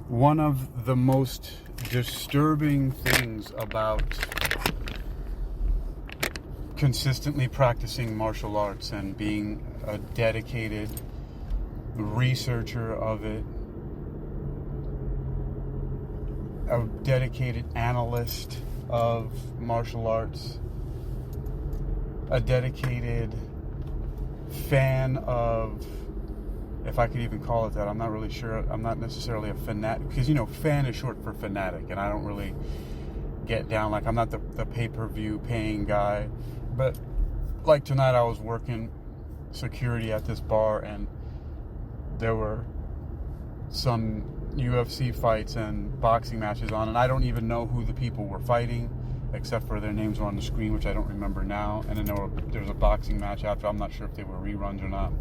One of the most disturbing things about consistently practicing martial arts and being a dedicated researcher of it, a dedicated analyst of martial arts, a dedicated fan of, if I could even call it that, I'm not really sure. I'm not necessarily a fanatic, because, fan is short for fanatic, and I don't really get down, like, I'm not the pay-per-view paying guy. But, like, tonight I was working security at this bar, and there were some UFC fights and boxing matches on, and I don't even know who the people were fighting, except for their names were on the screen, which I don't remember now. And then there was a boxing match after. I'm not sure if they were reruns or not.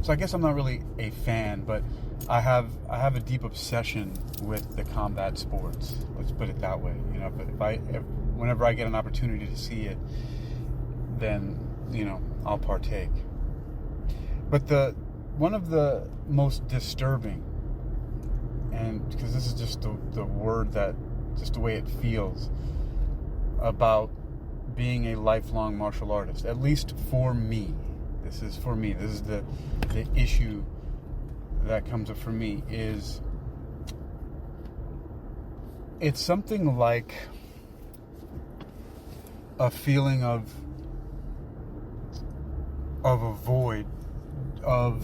So I guess I'm not really a fan, but I have a deep obsession with the combat sports. Let's put it that way. Whenever I get an opportunity to see it, then I'll partake. But one of the most disturbing, and because this is just the word that, just the way it feels, about being a lifelong martial artist, at least for me. This is for me. This is the issue that comes up for me, is it's something like a feeling of a void, of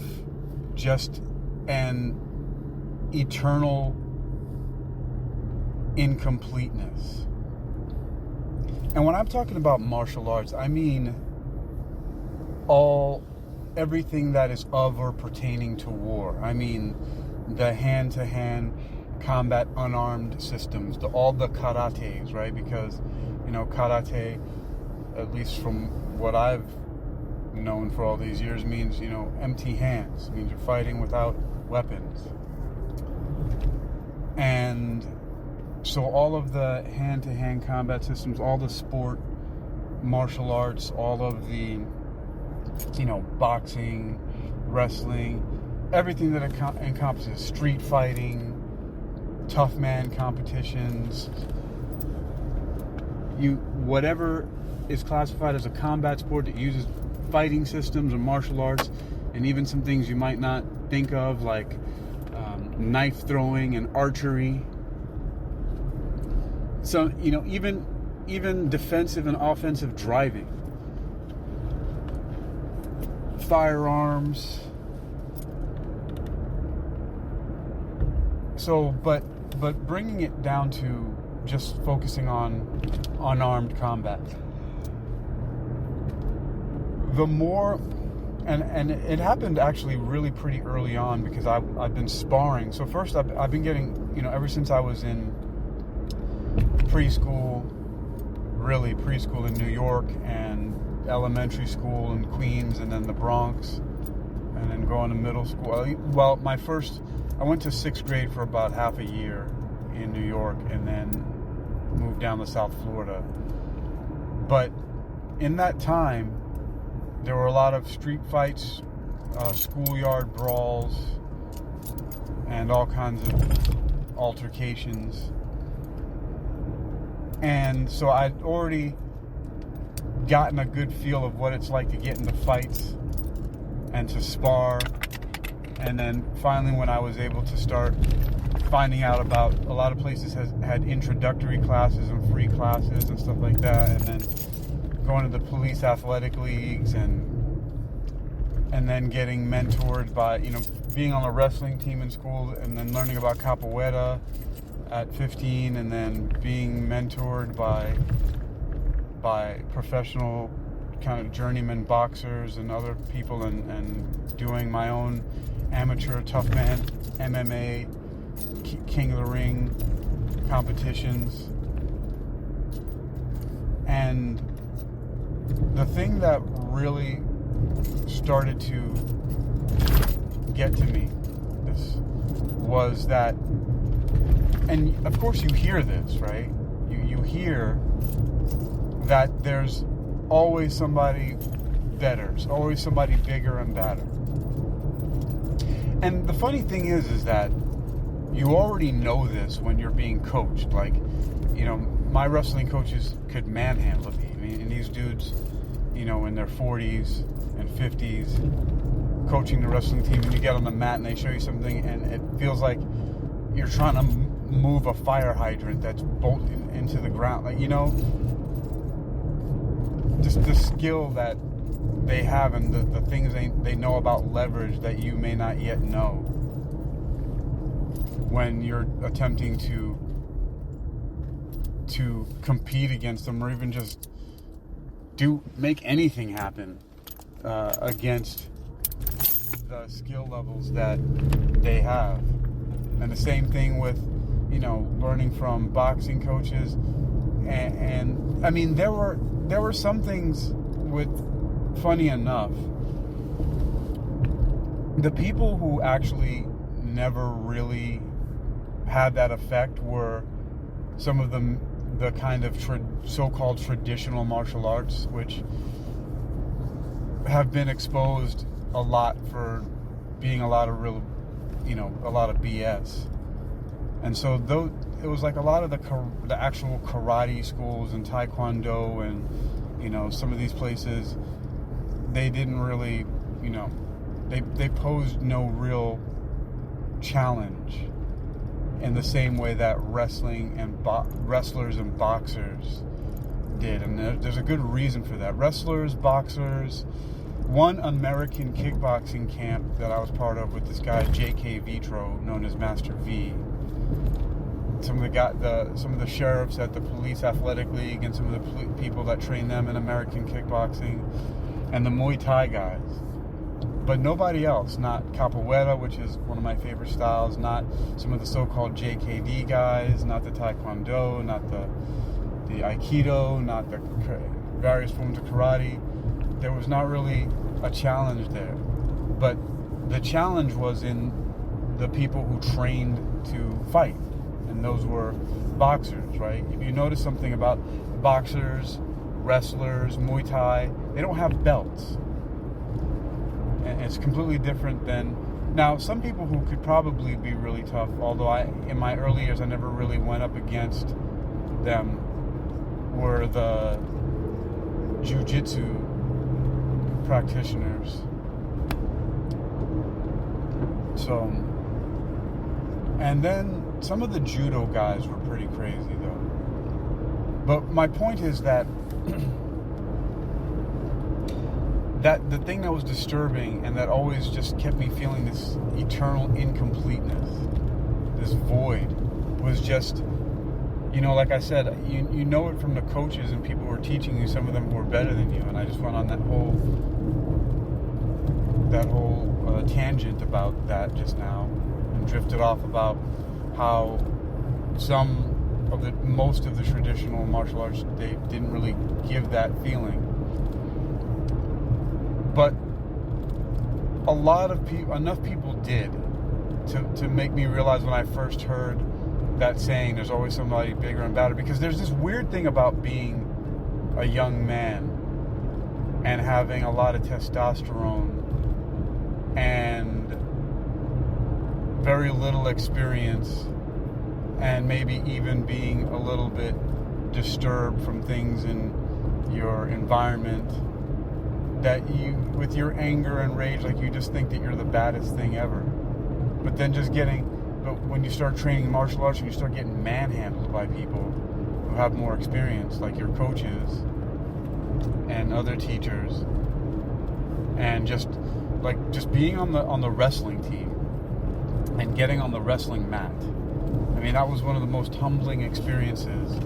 just an eternal incompleteness. And when I'm talking about martial arts, I mean everything that is of or pertaining to war. I mean the hand-to-hand combat unarmed systems, all the karates, right? Because karate, at least from what I've known for all these years, means empty hands. It means you're fighting without weapons. And so all of the hand-to-hand combat systems, all the sport martial arts, all of the boxing, wrestling, everything that encompasses street fighting, tough man competitions, whatever is classified as a combat sport that uses fighting systems or martial arts, and even some things you might not think of, like knife throwing and archery. So even defensive and offensive driving, firearms. So, but bringing it down to just focusing on unarmed combat. The more, and it happened actually really pretty early on, because I've been sparring. So first I've been getting, ever since I was in preschool in New York, and elementary school in Queens, and then the Bronx, and then going to middle school. Well, I went to 6th grade for about half a year in New York, and then moved down to South Florida. But in that time, there were a lot of street fights, schoolyard brawls, and all kinds of altercations. And so I'd already gotten a good feel of what it's like to get into fights and to spar. And then finally, when I was able to start finding out about, a lot of places had introductory classes and free classes and stuff like that, and then going to the police athletic leagues, and then getting mentored by, being on a wrestling team in school, and then learning about capoeira at 15, and then being mentored by professional kind of journeyman boxers and other people, and doing my own amateur tough man MMA, King of the Ring competitions. And the thing that really started to get to me was that, and of course you hear this, right? You hear that there's always somebody better, there's always somebody bigger and better. And the funny thing is that you already know this when you're being coached. Like, my wrestling coaches could manhandle me. I mean, and these dudes, in their 40s and 50s, coaching the wrestling team, and you get on the mat and they show you something, and it feels like you're trying to move a fire hydrant that's bolted into the ground. Like, just the skill that they have and the things they know about leverage that you may not yet know when you're attempting to compete against them, or even just make anything happen against the skill levels that they have. And the same thing with learning from boxing coaches, and I mean there were some things funny enough, the people who actually never really had that effect were some of the kind of so-called traditional martial arts, which have been exposed a lot for being a lot of BS. And so though it was like a lot of the actual karate schools and taekwondo and some of these places, they didn't really they posed no real challenge in the same way that wrestling and wrestlers and boxers did. And there's a good reason for that. Wrestlers, boxers, one American kickboxing camp that I was part of with this guy J.K. Vitro, known as Master V. Some of the sheriffs at the Police Athletic League, and some of the people that train them in American kickboxing, and the Muay Thai guys. But nobody else, not capoeira, which is one of my favorite styles, not some of the so-called JKD guys, not the taekwondo, not the aikido, not the various forms of karate. There was not really a challenge there. But the challenge was in the people who trained to fight, and those were boxers, right? If you notice something about boxers, wrestlers, Muay Thai, they don't have belts. And it's completely different than... Now, some people who could probably be really tough, although in my early years I never really went up against them, were the jiu-jitsu practitioners. So, and then some of the judo guys were pretty crazy though. But my point is that that the thing that was disturbing and that always just kept me feeling this eternal incompleteness, this void, was just, like I said, you know it from the coaches and people who are teaching you, some of them who are better than you. And I just went on that whole tangent about that just now, and drifted off about how most of the traditional martial arts, they didn't really give that feeling. But enough people did to make me realize when I first heard that saying, there's always somebody bigger and badder. Because there's this weird thing about being a young man and having a lot of testosterone and very little experience, and maybe even being a little bit disturbed from things in your environment, that you, with your anger and rage, like you just think that you're the baddest thing ever. But then but when you start training martial arts and you start getting manhandled by people who have more experience, like your coaches and other teachers, and just being on the wrestling team and getting on the wrestling mat. I mean, that was one of the most humbling experiences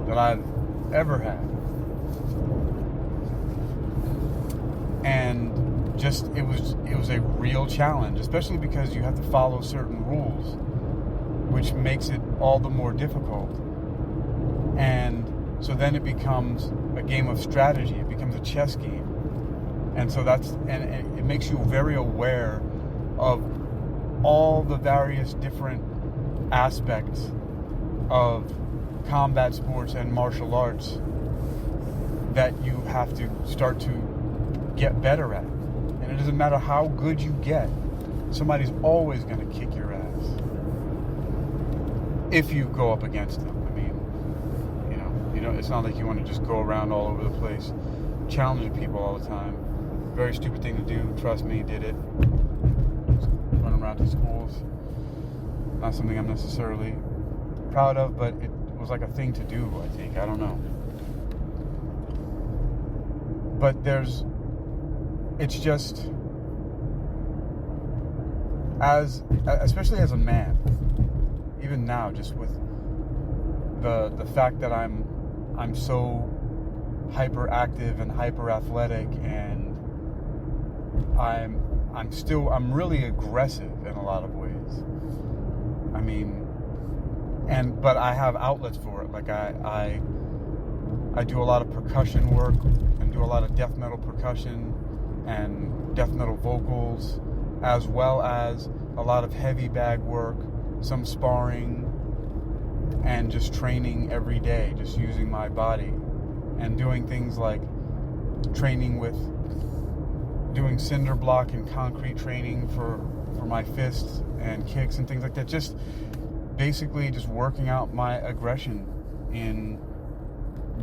that I've ever had. And just it was a real challenge, especially because you have to follow certain rules, which makes it all the more difficult. And so then it becomes a game of strategy. It becomes a chess game. And so and it makes you very aware of all the various different aspects of combat sports and martial arts that you have to start to get better at. And it doesn't matter how good you get. somebody's always going to kick your ass if you go up against them. I mean, it's not like you want to just go around all over the place challenging people all the time. Very stupid thing to do. Trust me, did it. Run around to schools. Not something I'm necessarily proud of, but it was like a thing to do, I think. I don't know. But it's just, especially as a man, even now, just with the fact that I'm so hyperactive and hyper athletic, and I'm really aggressive in a lot of ways. I mean, but I have outlets for it. Like I do a lot of percussion work and do a lot of death metal percussion and death metal vocals, as well as a lot of heavy bag work, some sparring, and just training every day, just using my body and doing things like training with doing cinder block and concrete training for my fists and kicks and things like that. Just basically just working out my aggression in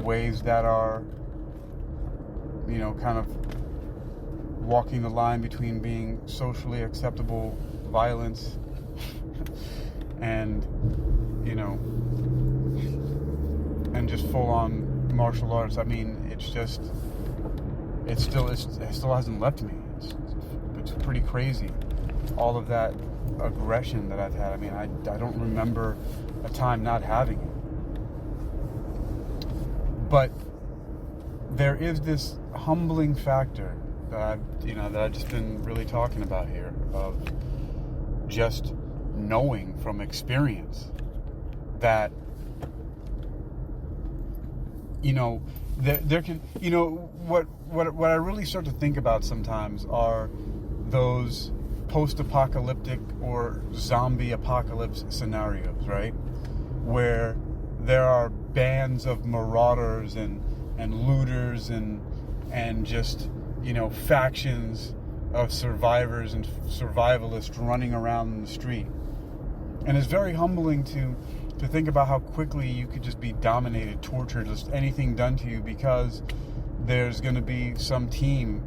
ways that are, kind of walking the line between being socially acceptable violence and, and just full-on martial arts. I mean, it still hasn't left me. It's pretty crazy. All of that aggression that I've had. I mean, I don't remember a time not having it. But there is this humbling factor that I've just been really talking about here, of just knowing from experience that there can, what I really start to think about sometimes are those post-apocalyptic or zombie apocalypse scenarios, right? Where there are bands of marauders and looters and just, factions of survivors and survivalists running around in the street. And it's very humbling to think about how quickly you could just be dominated, tortured, just anything done to you, because there's going to be some team,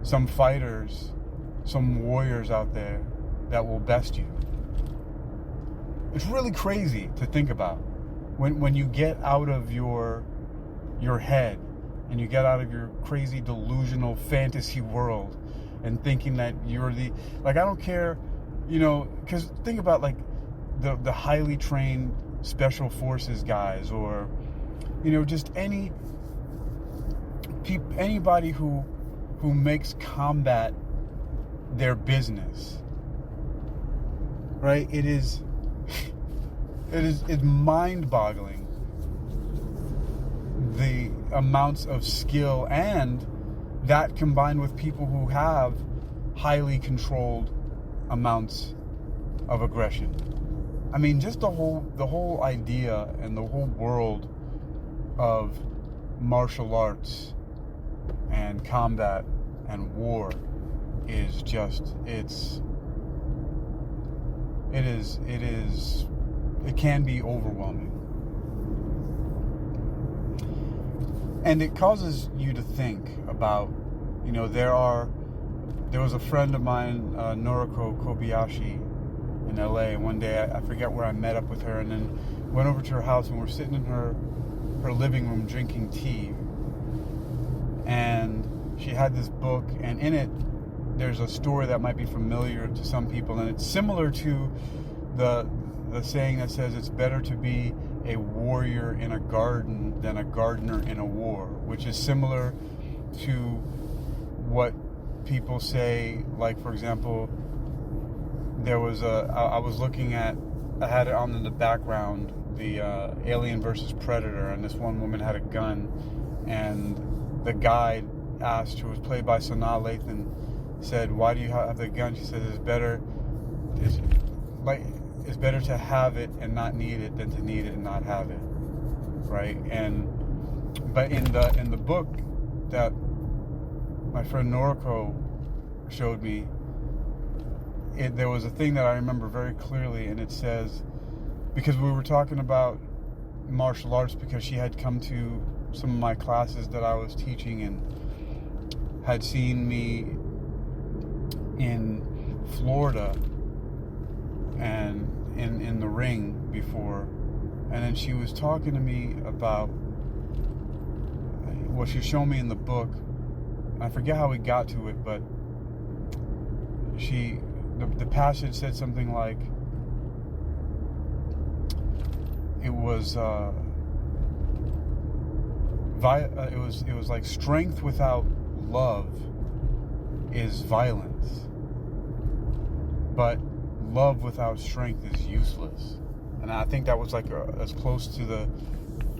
some fighters, some warriors out there that will best you. It's really crazy to think about when you get out of your head and you get out of your crazy delusional fantasy world and thinking that you're I don't care, because think about like the highly trained special forces guys, or just anybody who makes combat their business, right? It's mind-boggling the amounts of skill, and that combined with people who have highly controlled amounts of aggression. I mean, just the whole idea and the whole world of martial arts and combat and war is just, it can be overwhelming. And it causes you to think about, there was a friend of mine, Noriko Kobayashi, in LA, and one day I forget where I met up with her, and then went over to her house, and we're sitting in her living room drinking tea, and she had this book, and in it there's a story that might be familiar to some people, and it's similar to the saying that says it's better to be a warrior in a garden than a gardener in a war, which is similar to what people say. Like, for example, there was I had it on in the background, the Alien versus Predator, and this one woman had a gun, and the guide asked, who was played by Sanaa Lathan, said, "Why do you have the gun?" She said, it's better to have it and not need it than to need it and not have it, right? But in the book that my friend Noriko showed me, there was a thing that I remember very clearly, and it says, because we were talking about martial arts, because she had come to some of my classes that I was teaching and had seen me in Florida and in the ring before, and then she was talking to me about what she showed me in the book. I forget how we got to it, but the passage said something like, it was it was like, strength without love is violence, but love without strength is useless. And I think that was like as close to the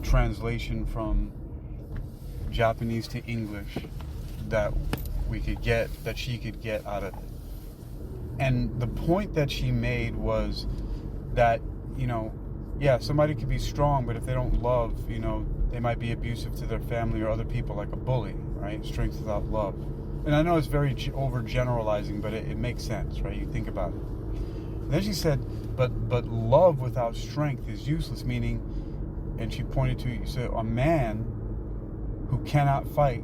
translation from Japanese to English that we could get, that she could get out of it. And the point that she made was that, yeah, somebody could be strong, but if they don't love, they might be abusive to their family or other people, like a bully, right? Strength without love. And I know it's very overgeneralizing, but it makes sense, right? You think about it. And then she said, but love without strength is useless, meaning, and she pointed to, so a man who cannot fight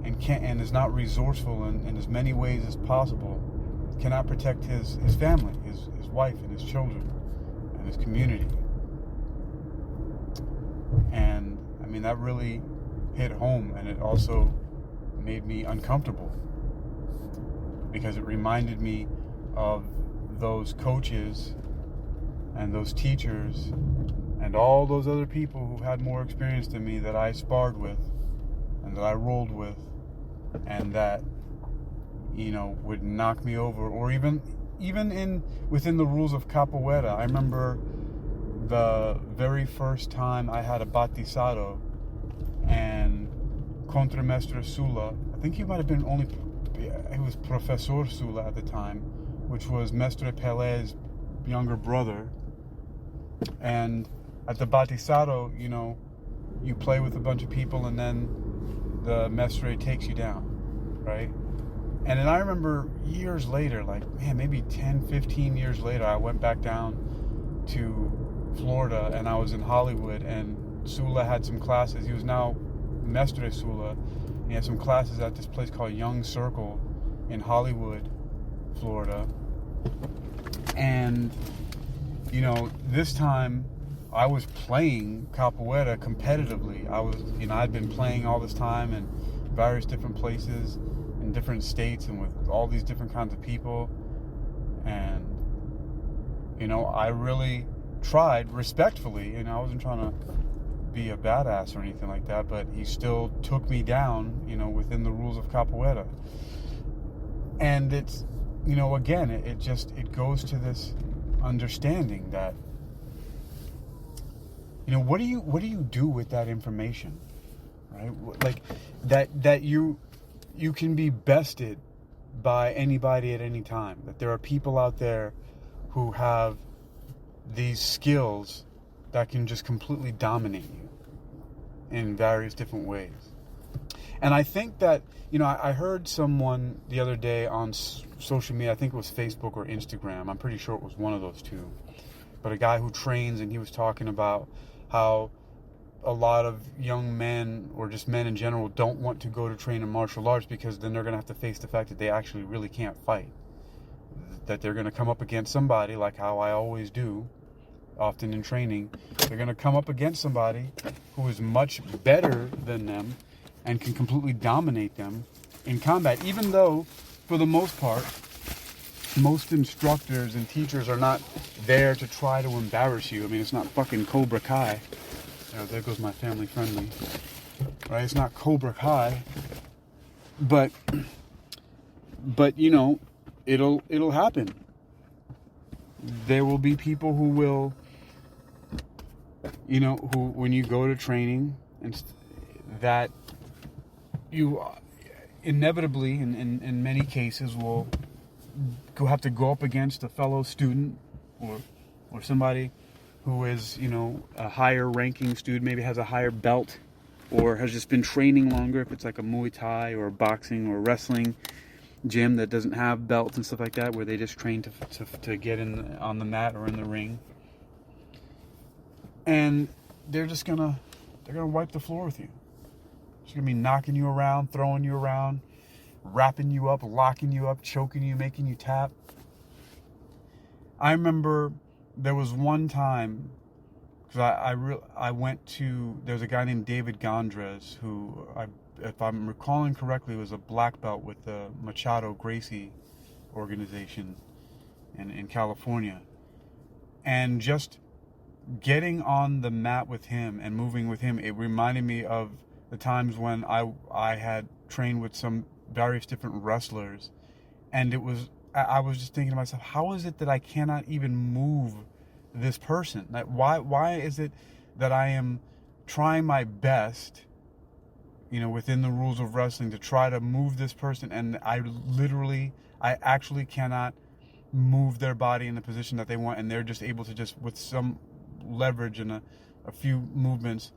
and is not resourceful in as many ways as possible cannot protect his family, his wife and his children and his community. And I mean, that really hit home, and it also made me uncomfortable, because it reminded me of those coaches and those teachers and all those other people who had more experience than me that I sparred with and that I rolled with, and that would knock me over, or even within the rules of capoeira. I remember the very first time I had a batizado, and contra Mestre Sula, I think he might have been he was Professor Sula at the time, which was Mestre Pele's younger brother. And at the batizado, you play with a bunch of people, and then the Mestre takes you down, right? And then I remember years later, maybe 10, 15 years later, I went back down to Florida, and I was in Hollywood, and Sula had some classes. He was now Mestre Sula. He had some classes at this place called Young Circle in Hollywood, Florida. And, this time I was playing capoeira competitively. I'd been playing all this time in various different places, in different states, and with all these different kinds of people. And, I really tried respectfully, and I wasn't trying to be a badass or anything like that, but he still took me down, within the rules of capoeira. And it's, again, it goes to this understanding that, what do you do with that information, right? Like that you can be bested by anybody at any time, that there are people out there who have these skills that can just completely dominate you in various different ways. And I think that, I heard someone the other day on social media, I think it was Facebook or Instagram, I'm pretty sure it was one of those two, but a guy who trains, and he was talking about how a lot of young men, or just men in general, don't want to go to train in martial arts, because then they're going to have to face the fact that they actually really can't fight. That they're going to come up against somebody, like how I always do, often in training. They're going to come up against somebody who is much better than them and can completely dominate them in combat, even though, for the most part, most instructors and teachers are not there to try to embarrass you. I mean, it's not fucking Cobra Kai. Oh, there goes my family friendly. Right? It's not Cobra Kai. But it'll happen. There will be people who will, who, when you go to training, and that you inevitably, in many cases, will have to go up against a fellow student, or somebody who is, a higher ranking student, maybe has a higher belt, or has just been training longer, if it's like a Muay Thai or boxing or wrestling. gym that doesn't have belts and stuff like that, where they just train to get in on the mat or in the ring. And they're gonna wipe the floor with you. They're gonna be knocking you around, throwing you around, wrapping you up, locking you up, choking you, making you tap. I remember there was one time, because I went to, there's a guy named David Gondres who, if I'm recalling correctly, was a black belt with the Machado Gracie organization in California. And just getting on the mat with him and moving with him, it reminded me of the times when I had trained with some various different wrestlers, and I was just thinking to myself, how is it that I cannot even move this person? Like, why is it that I am trying my best, within the rules of wrestling, to try to move this person, and I actually cannot move their body in the position that they want, and they're just able to, just with some leverage and a few movements,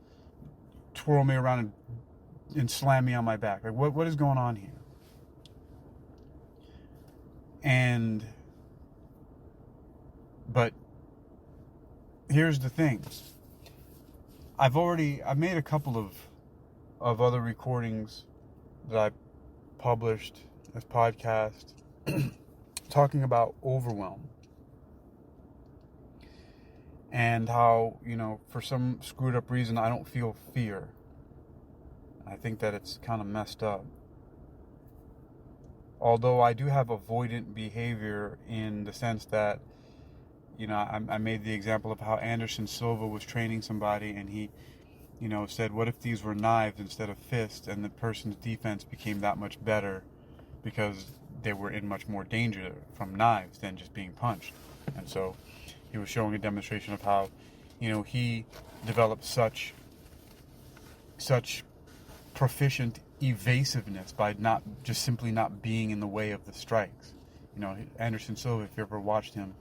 twirl me around and slam me on my back. Like, what is going on here? But here's the thing. I've made a couple of other recordings that I published as podcasts talking about overwhelm. And how, for some screwed up reason, I don't feel fear. I think that it's kind of messed up. Although I do have avoidant behavior, in the sense that, I made the example of how Anderson Silva was training somebody, and he, said, what if these were knives instead of fists? And the person's defense became that much better because they were in much more danger from knives than just being punched. And so he was showing a demonstration of how, he developed such proficient evasiveness by simply not being in the way of the strikes. Anderson Silva, if you ever watched him,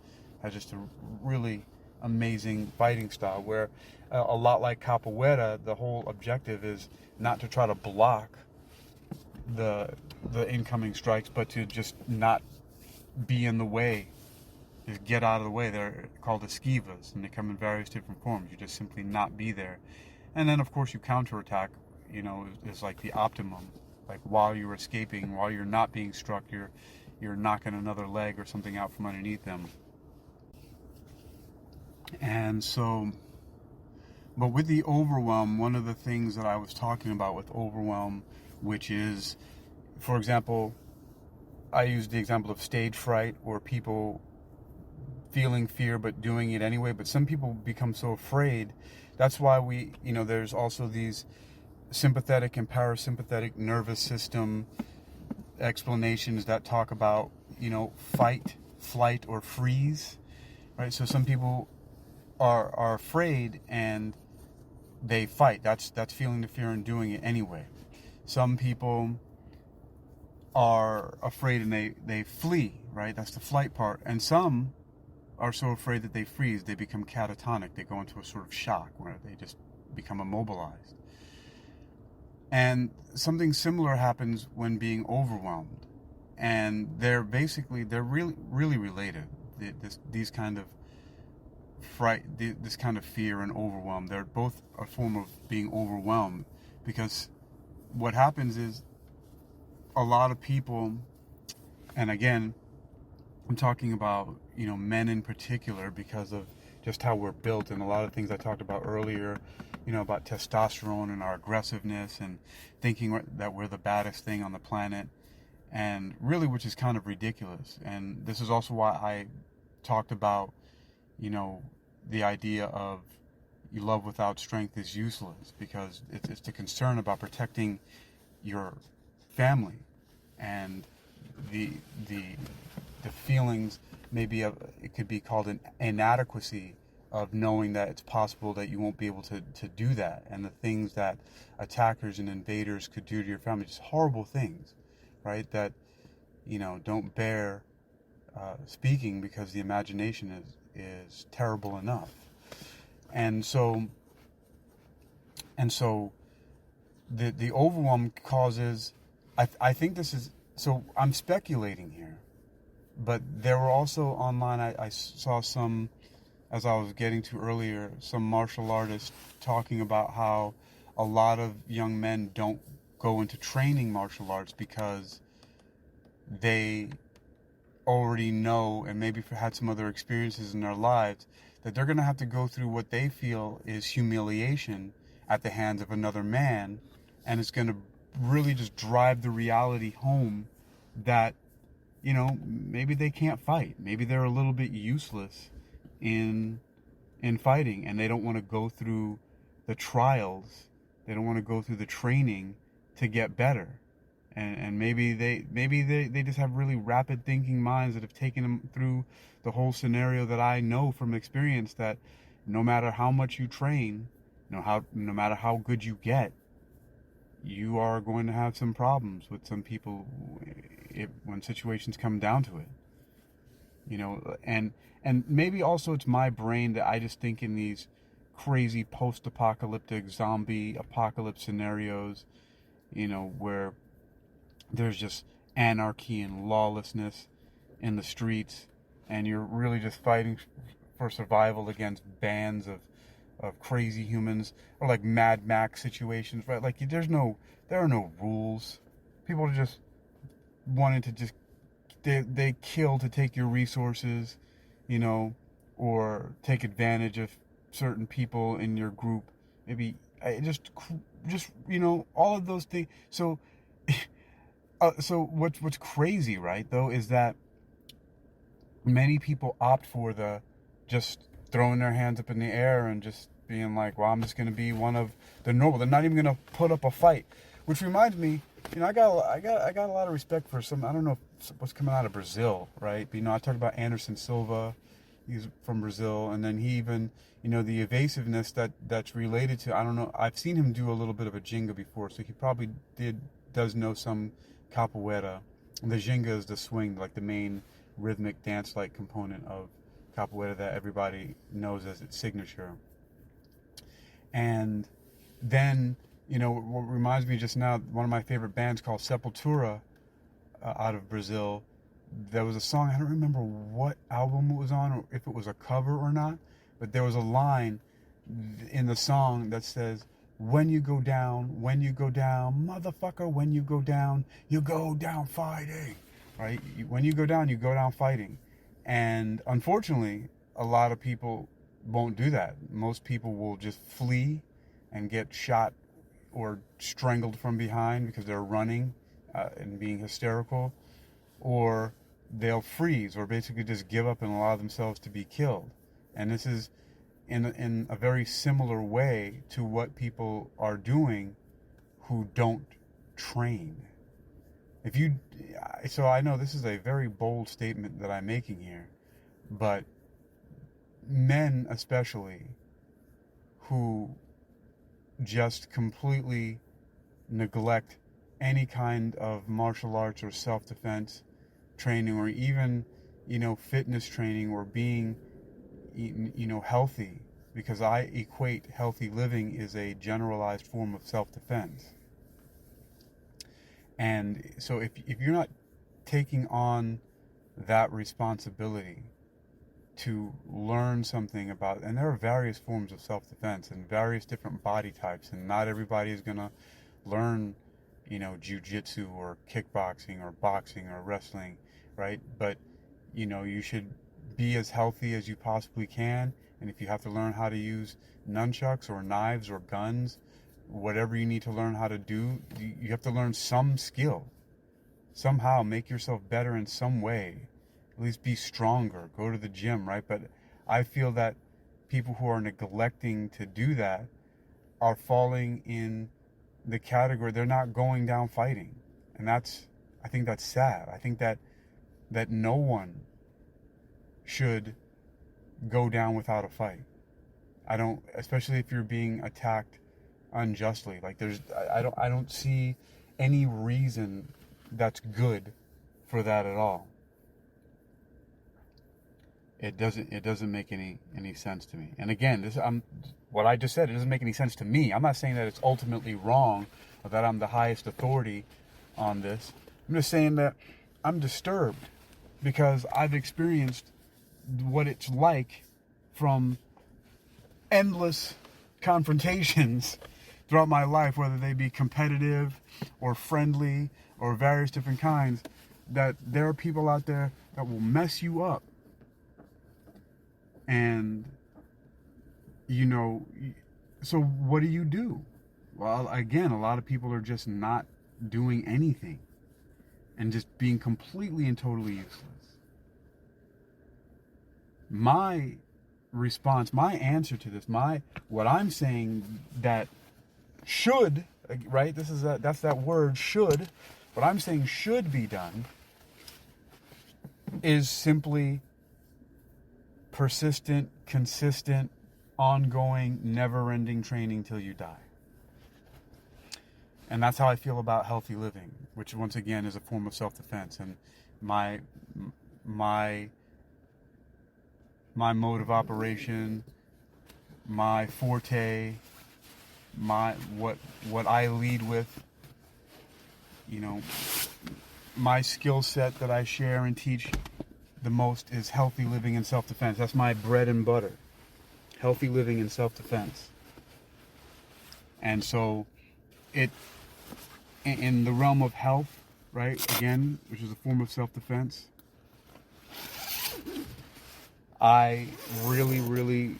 has just a really amazing fighting style, where a lot like capoeira, the whole objective is not to try to block the incoming strikes, but to just not be in the way. Just get out of the way. They're called esquivas, and they come in various different forms. You just simply not be there. And then, of course, you counterattack, is like the optimum. Like, while you're escaping, while you're not being struck, you're knocking another leg or something out from underneath them. And so, but with the overwhelm, one of the things that I was talking about with overwhelm, which is, for example, I used the example of stage fright, or people feeling fear but doing it anyway. But some people become so afraid. That's why there's also these sympathetic and parasympathetic nervous system explanations that talk about, fight, flight, or freeze, right? So some people are afraid and they fight. That's feeling the fear and doing it anyway. Some people are afraid and they flee, right? That's the flight part. And some are so afraid that they freeze. They become catatonic. They go into a sort of shock where they just become immobilized. And something similar happens when being overwhelmed. And they're really, really related. These kind of fright, this kind of fear and overwhelm, they're both a form of being overwhelmed, because what happens is a lot of people, and again, I'm talking about, men in particular, because of just how we're built, and a lot of things I talked about earlier, about testosterone and our aggressiveness, and thinking that we're the baddest thing on the planet, and really, which is kind of ridiculous. And this is also why I talked about, the idea of love without strength is useless, because it's the concern about protecting your family, and the feelings, maybe it could be called an inadequacy of knowing that it's possible that you won't be able to do that, and the things that attackers and invaders could do to your family, just horrible things, right, that don't bear speaking, because the imagination is terrible enough. And so the overwhelm causes, I think this is So I'm speculating here, but there were also online, I saw some, as I was getting to earlier, some martial artists talking about how a lot of young men don't go into training martial arts because they already know, and maybe had some other experiences in their lives, that they're going to have to go through what they feel is humiliation at the hands of another man, and it's going to really just drive the reality home that, you know, maybe they can't fight, maybe they're a little bit useless in fighting, and they don't want to go through the trials, they don't want to go through the training to get better. And maybe they just have really rapid thinking minds that have taken them through the whole scenario that I know from experience, that no matter how much you train, no matter how good you get, you are going to have some problems with some people when situations come down to it. And maybe also it's my brain that I just think in these crazy post-apocalyptic zombie apocalypse scenarios, where there's just anarchy and lawlessness in the streets, and you're really just fighting for survival against bands of crazy humans, or like Mad Max situations, right? Like there are no rules. People are just wanting to just they kill to take your resources, or take advantage of certain people in your group. Maybe just all of those things. So so what's crazy, right, though, is that many people opt for the just throwing their hands up in the air and just being like, well, I'm just going to be one of the normal. They're not even going to put up a fight, which reminds me, I got a lot of respect for some. I don't know what's coming out of Brazil, right? But, I talked about Anderson Silva. He's from Brazil, and then he even, the evasiveness that's related to. I don't know. I've seen him do a little bit of a Jenga before, so he probably does know some capoeira. And the Jenga is the swing, like the main rhythmic dance-like component of capoeira that everybody knows as its signature. And then, what reminds me just now, one of my favorite bands called Sepultura, out of Brazil. There was a song, I don't remember what album it was on, or if it was a cover or not, but there was a line in the song that says, when you go down, motherfucker, when you go down fighting, right? When you go down fighting. And unfortunately, a lot of people won't do that. Most people will just flee and get shot or strangled from behind because they're running and being hysterical, or they'll freeze or basically just give up and allow themselves to be killed. And this is in a very similar way to what people are doing who don't train. So I know this is a very bold statement that I'm making here, but men especially who just completely neglect any kind of martial arts or self-defense training, or even, fitness training, or being, healthy, because I equate healthy living is a generalized form of self-defense. And so if you're not taking on that responsibility to learn something about, and there are various forms of self-defense and various different body types, and not everybody is going to learn, jiu-jitsu or kickboxing or boxing or wrestling, right? But, you should be as healthy as you possibly can. And if you have to learn how to use nunchucks or knives or guns, whatever you need to learn how to do, you have to learn some skill. Somehow make yourself better in some way. At least be stronger. Go to the gym, right? But I feel that people who are neglecting to do that are falling in the category, they're not going down fighting. And I think that's sad. I think that no one should go down without a fight. Especially if you're being attacked unjustly. Like I don't see any reason that's good for that at all. It doesn't make any sense to me. And again, what I just said, it doesn't make any sense to me. I'm not saying that it's ultimately wrong or that I'm the highest authority on this. I'm just saying that I'm disturbed because I've experienced what it's like from endless confrontations throughout my life, whether they be competitive or friendly or various different kinds, that there are people out there that will mess you up. And, so what do? Well, again, a lot of people are just not doing anything and just being completely and totally useless. My response, my answer to this, what I'm saying that should, right? That's that word should. What I'm saying should be done is simply persistent, consistent, ongoing, never-ending training till you die. And that's how I feel about healthy living, which once again is a form of self-defense. And my mode of operation, my forte, what I lead with, my skill set that I share and teach the most is healthy living and self-defense. That's my bread and butter. Healthy living and self-defense. And so in the realm of health, right, again, which is a form of self-defense, I really, really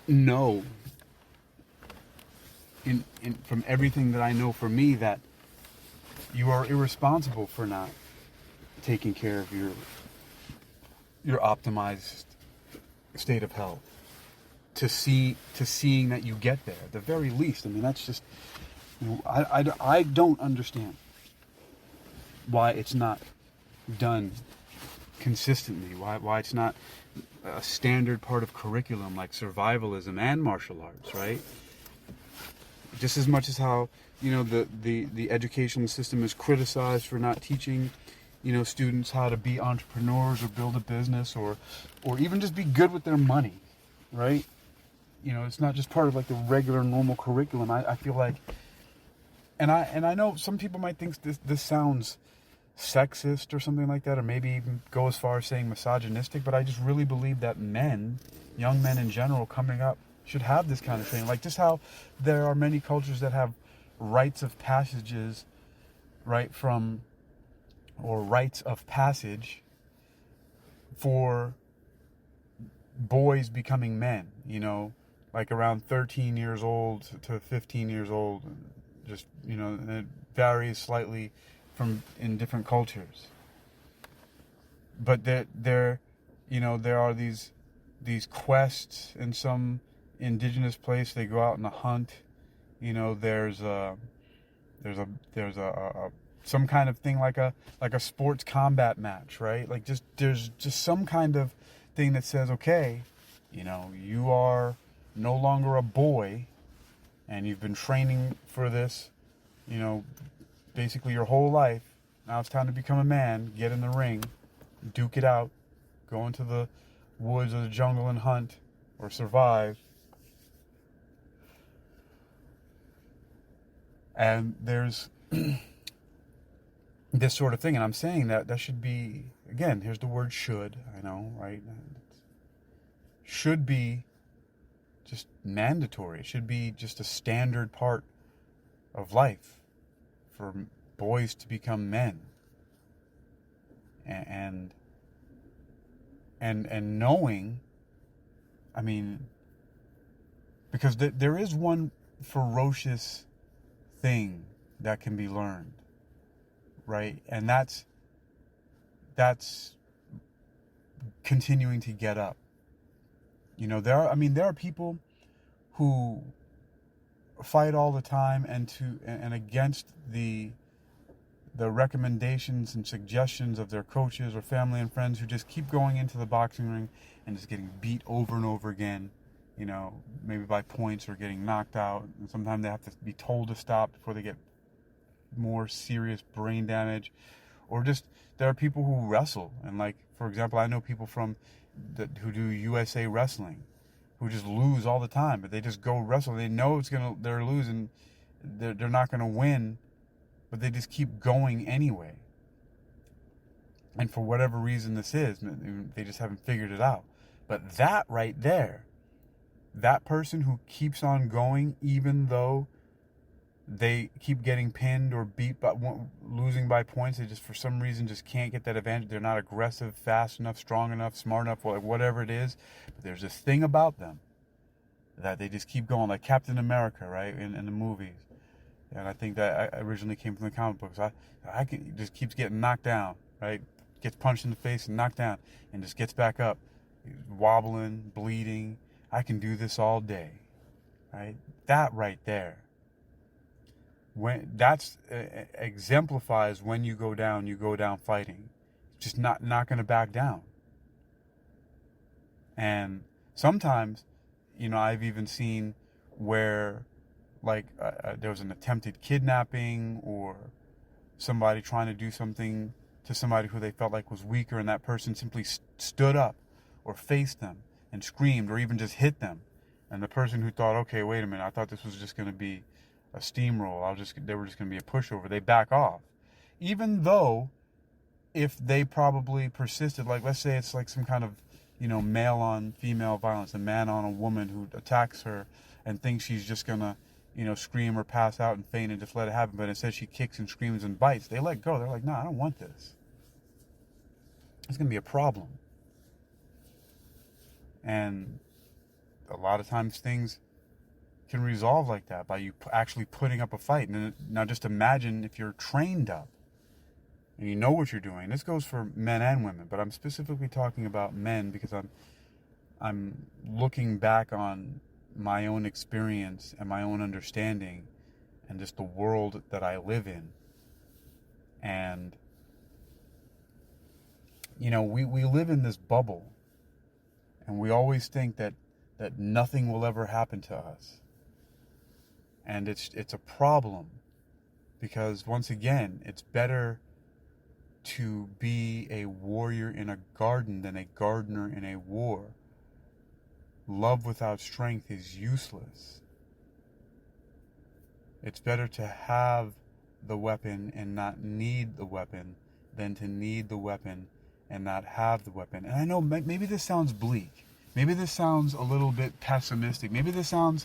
know from everything that I know for me that you are irresponsible for not taking care of your optimized state of health. To seeing that you get there, at the very least. I mean, that's just, I don't understand why it's not done consistently, why it's not a standard part of curriculum like survivalism and martial arts, right? Just as much as how, the educational system is criticized for not teaching, students how to be entrepreneurs or build a business or even just be good with their money, right? It's not just part of like the regular normal curriculum. I feel like, and I know some people might think this sounds sexist or something like that, or maybe even go as far as saying misogynistic, but I just really believe that young men in general coming up should have this kind of training. Like just how there are many cultures that have rites of passages, right, or rites of passage for boys becoming men, like around 13 years old to 15 years old, just, and it varies slightly in different cultures. But there are these quests in some indigenous place. They go out and hunt. There's some kind of thing like a sports combat match, right? Like there's just some kind of thing that says, okay, you are no longer a boy, and you've been training for this, basically your whole life. Now it's time to become a man. Get in the ring, duke it out, go into the woods or the jungle and hunt or survive. And there's this sort of thing, and I'm saying that should be, again, here's the word should, I know, right? Should be just mandatory. It should be just a standard part of life for boys to become men. And knowing, I mean, because there is one ferocious thing that can be learned, right? And that's continuing to get up. There are people who fight all the time and against the recommendations and suggestions of their coaches or family and friends, who just keep going into the boxing ring and just getting beat over and over again, maybe by points or getting knocked out. And sometimes they have to be told to stop before they get more serious brain damage. Or just, there are people who wrestle. And like, for example, I know people who do USA wrestling who just lose all the time, but they just go wrestle. They know they're losing. They're not going to win, but they just keep going anyway. And for whatever reason this is, they just haven't figured it out. But that right there, that person who keeps on going even though they keep getting pinned or beat by losing by points, they just for some reason just can't get that advantage. They're not aggressive, fast enough, strong enough, smart enough, whatever it is. But there's this thing about them that they just keep going, like Captain America, right, in the movies. And I think that originally came from the comic books. He just keeps getting knocked down, right? Gets punched in the face and knocked down and just gets back up, wobbling, bleeding. I can do this all day, right? That right there, that's exemplifies when you go down fighting, just not going to back down. And sometimes, I've even seen where, like, there was an attempted kidnapping or somebody trying to do something to somebody who they felt like was weaker, and that person simply stood up or faced them and screamed or even just hit them. And the person who thought, okay, wait a minute, I thought this was just going to be a steamroll, they were just going to be a pushover, they back off. Even though if they probably persisted, like let's say it's like some kind of, male on female violence, a man on a woman who attacks her and thinks she's just going to, scream or pass out and faint and just let it happen, but instead she kicks and screams and bites, they let go. They're like, no, I don't want this. It's going to be a problem. And a lot of times things can resolve like that by you actually putting up a fight. And now just imagine if you're trained up and you know what you're doing. This goes for men and women, but I'm specifically talking about men because I'm looking back on my own experience and my own understanding and just the world that I live in. And we live in this bubble, and we always think that nothing will ever happen to us. And it's a problem, because once again, it's better to be a warrior in a garden than a gardener in a war. Love without strength is useless. It's better to have the weapon and not need the weapon than to need the weapon and not have the weapon. And I know maybe this sounds bleak. Maybe this sounds a little bit pessimistic. Maybe this sounds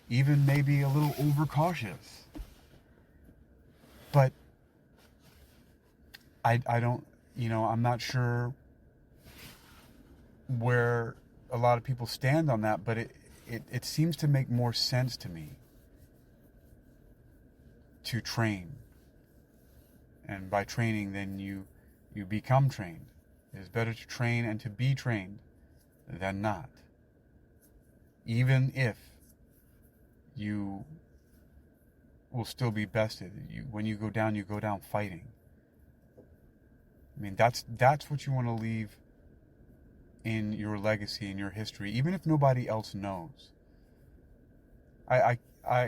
even maybe a little overcautious. But I don't, I'm not sure where a lot of people stand on that, but it seems to make more sense to me to train. And by training, then you become trained. It is better to train and to be trained than not. Even if you will still be bested. When you go down fighting. I mean, that's what you want to leave in your legacy, in your history, even if nobody else knows. I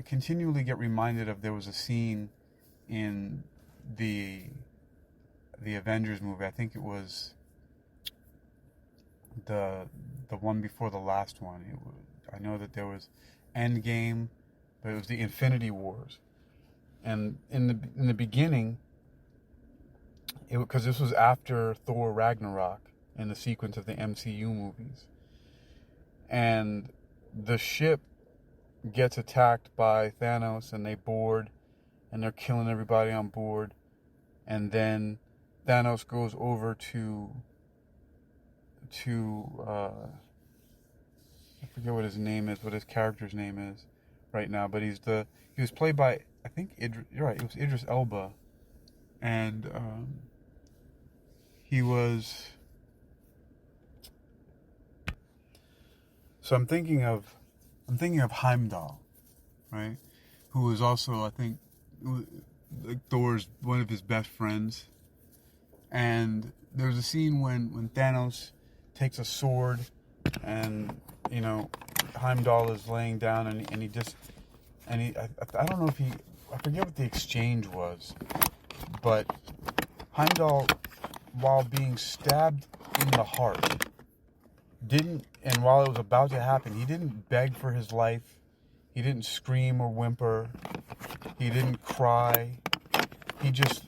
continually get reminded of, there was a scene in the Avengers movie. I think it was the one before the last one. I know that there was Endgame, but it was the Infinity Wars. And in the beginning, because this was after Thor Ragnarok in the sequence of the MCU movies, and the ship gets attacked by Thanos, and they board, and they're killing everybody on board, and then Thanos goes over to I forget what his name is, what his character's name is right now, but he was played by, I think, you're right, it was Idris Elba, and he was, so I'm thinking of Heimdall, right, who was also, I think, like Thor's one of his best friends. And there's a scene when Thanos takes a sword, and Heimdall is laying down, and I don't know if I forget what the exchange was, but Heimdall, while being stabbed in the heart, and while it was about to happen, he didn't beg for his life, he didn't scream or whimper, he didn't cry, he just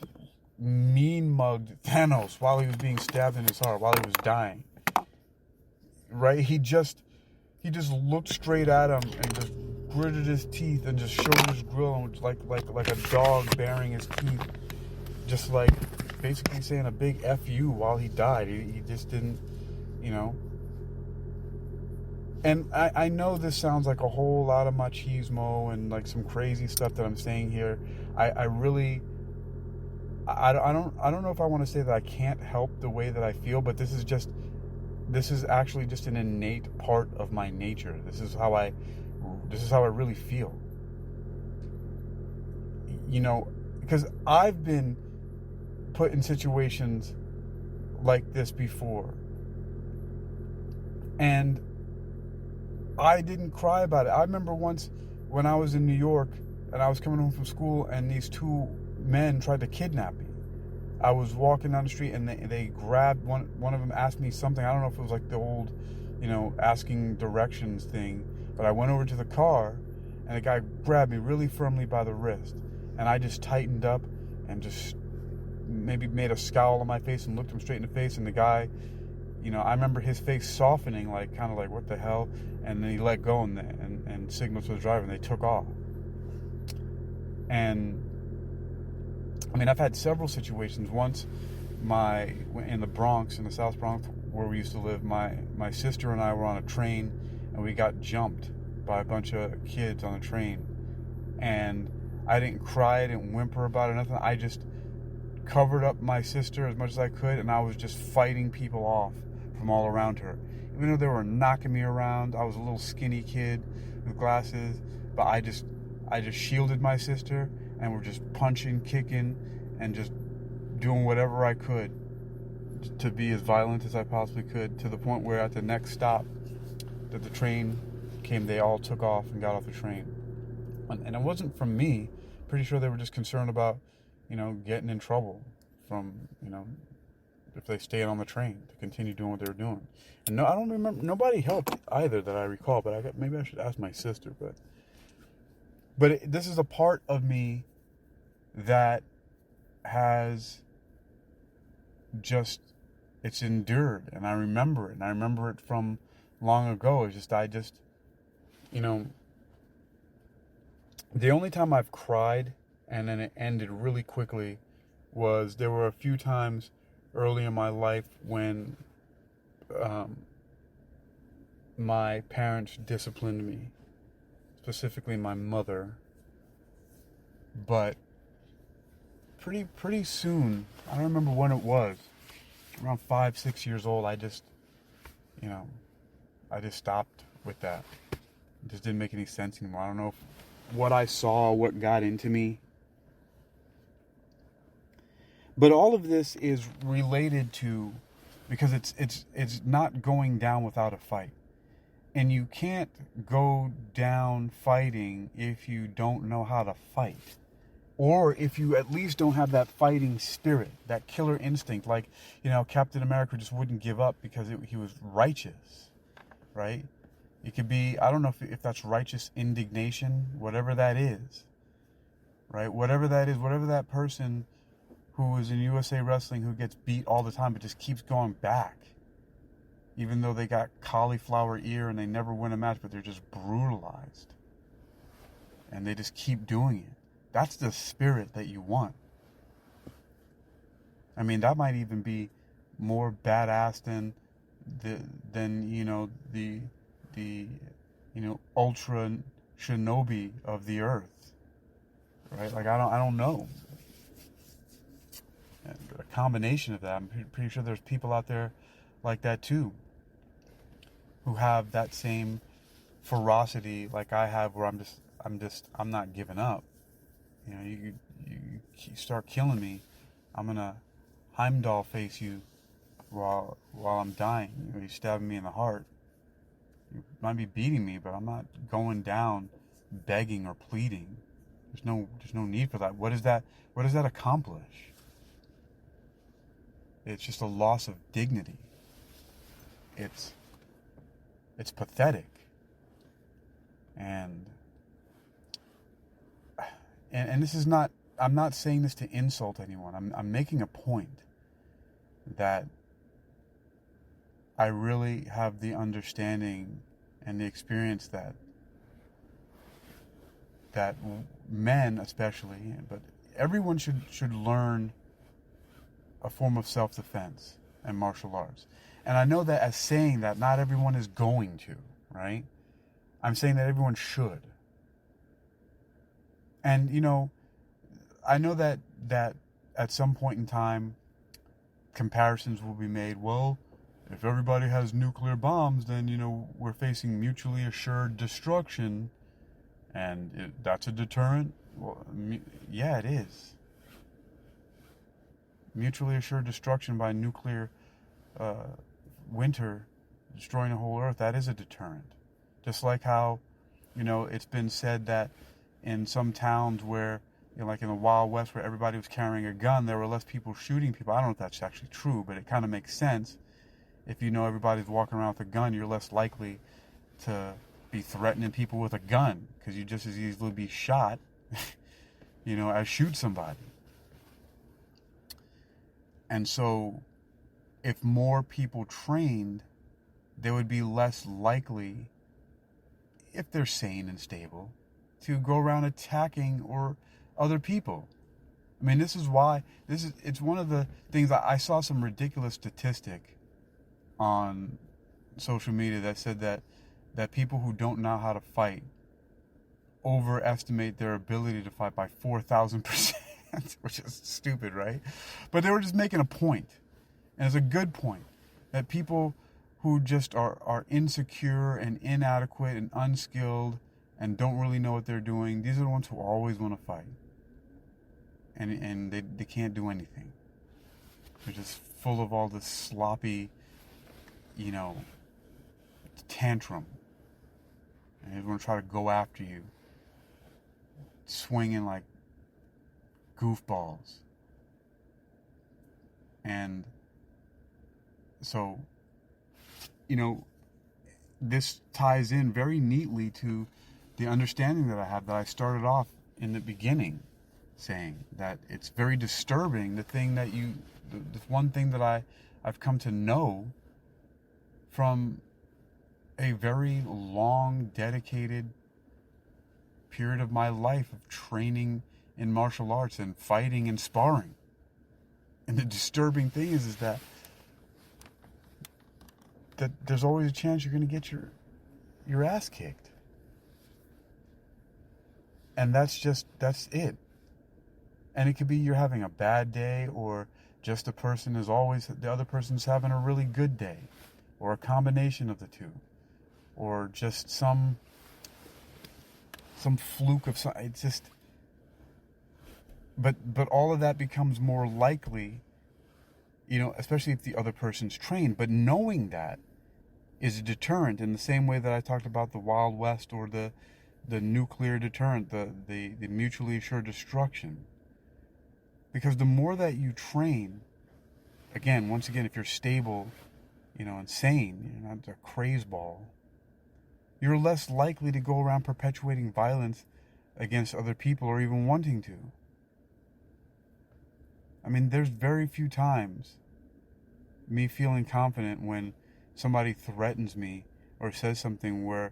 mean mugged Thanos while he was being stabbed in his heart, while he was dying. Right? He just looked straight at him and just gritted his teeth and just showed his grill, and like a dog baring his teeth, just like basically saying a big F you while he died. He just didn't, you know. And I know this sounds like a whole lot of machismo and like some crazy stuff that I'm saying here. I really, I don't know if I want to say that I can't help the way that I feel, but this is actually just an innate part of my nature. This is how I really feel. You know, because I've been put in situations like this before, and I didn't cry about it. I remember once when I was in New York and I was coming home from school, and these two men tried to kidnap me. I was walking down the street, and they grabbed one of them, asked me something. I don't know if it was like the old, you know, asking directions thing, but I went over to the car, and the guy grabbed me really firmly by the wrist, and I just tightened up and just maybe made a scowl on my face and looked him straight in the face, and the guy, you know, I remember his face softening, like kind of like, what the hell? And then he let go and signaled to the driver, and they took off. And I mean, I've had several situations. Once, in the Bronx, in the South Bronx, where we used to live, my sister and I were on a train, and we got jumped by a bunch of kids on a train. And I didn't cry, I didn't whimper about it, nothing. I just covered up my sister as much as I could, and I was just fighting people off from all around her. Even though they were knocking me around, I was a little skinny kid with glasses, but I just shielded my sister, and we're just punching, kicking, and just doing whatever I could to be as violent as I possibly could, to the point where at the next stop that the train came, they all took off and got off the train. And it wasn't from me. Pretty sure they were just concerned about, you know, getting in trouble from, you know, if they stayed on the train to continue doing what they were doing. And no, I don't remember, nobody helped either that I recall, but maybe I should ask my sister, but this is a part of me that has just, it's endured, and I remember it, and I remember it from long ago. It's just, you know, the only time I've cried and then it ended really quickly was, there were a few times early in my life when my parents disciplined me, specifically my mother. But pretty soon, I don't remember when it was, around 5-6 years old, I just stopped with that. It just didn't make any sense anymore. I don't know what I saw, what got into me. But all of this is related to, because it's not going down without a fight. And you can't go down fighting if you don't know how to fight. Or if you at least don't have that fighting spirit, that killer instinct. Like, you know, Captain America just wouldn't give up because he was righteous, right? It could be, I don't know if that's righteous indignation, whatever that is, right? Whatever that is, whatever that person who is in USA Wrestling who gets beat all the time but just keeps going back, even though they got cauliflower ear and they never win a match, but they're just brutalized. And they just keep doing it. That's the spirit that you want. I mean, that might even be more badass than you know, the you know, ultra shinobi of the earth, right? Like, I don't know. And a combination of that, I'm pretty sure there's people out there like that too, who have that same ferocity like I have, where I'm not giving up. You know, you start killing me, I'm gonna Heimdall face you while I'm dying. You know, you're stabbing me in the heart. You might be beating me, but I'm not going down begging or pleading. There's no need for that. What does that accomplish? It's just a loss of dignity. It's pathetic. And this is not I'm not saying this to insult anyone. I'm making a point that I really have the understanding and the experience that men especially, but everyone should learn a form of self-defense and martial arts. And I know that as saying that, not everyone is going to, right? I'm saying that everyone should. And, I know that at some point in time, comparisons will be made. Well, if everybody has nuclear bombs, then, we're facing mutually assured destruction. And that's a deterrent? Well, yeah, it is. Mutually assured destruction by nuclear winter, destroying the whole earth, that is a deterrent. Just like how, it's been said that in some towns where, like in the Wild West where everybody was carrying a gun, there were less people shooting people. I don't know if that's actually true, but it kind of makes sense. If everybody's walking around with a gun, you're less likely to be threatening people with a gun, because you just as easily be shot, as shoot somebody. And so, if more people trained, they would be less likely, if they're sane and stable, to go around attacking or other people. I mean, this is why, it's one of the things I saw some ridiculous statistic on social media that said that people who don't know how to fight overestimate their ability to fight by 4,000%, which is stupid, right? But they were just making a point, and it's a good point, that people who just are insecure and inadequate and unskilled and don't really know what they're doing, these are the ones who always want to fight. And they can't do anything. They're just full of all this sloppy, tantrum. And they're going to try to go after you, swinging like goofballs. And so, this ties in very neatly to the understanding that I have, that I started off in the beginning saying, that it's very disturbing, the one thing that I've come to know from a very long, dedicated period of my life of training in martial arts and fighting and sparring. And the disturbing thing is that there's always a chance you're going to get your ass kicked. And that's it. And it could be you're having a bad day, or just the other person's having a really good day, or a combination of the two, or just some fluke of something. It's just, but all of that becomes more likely, especially if the other person's trained. But knowing that is a deterrent, in the same way that I talked about the Wild West, or the nuclear deterrent, the mutually assured destruction. Because the more that you train, once again, if you're stable, and sane, you're not a crazeball, you're less likely to go around perpetuating violence against other people, or even wanting to. I mean, there's very few times me feeling confident when somebody threatens me or says something where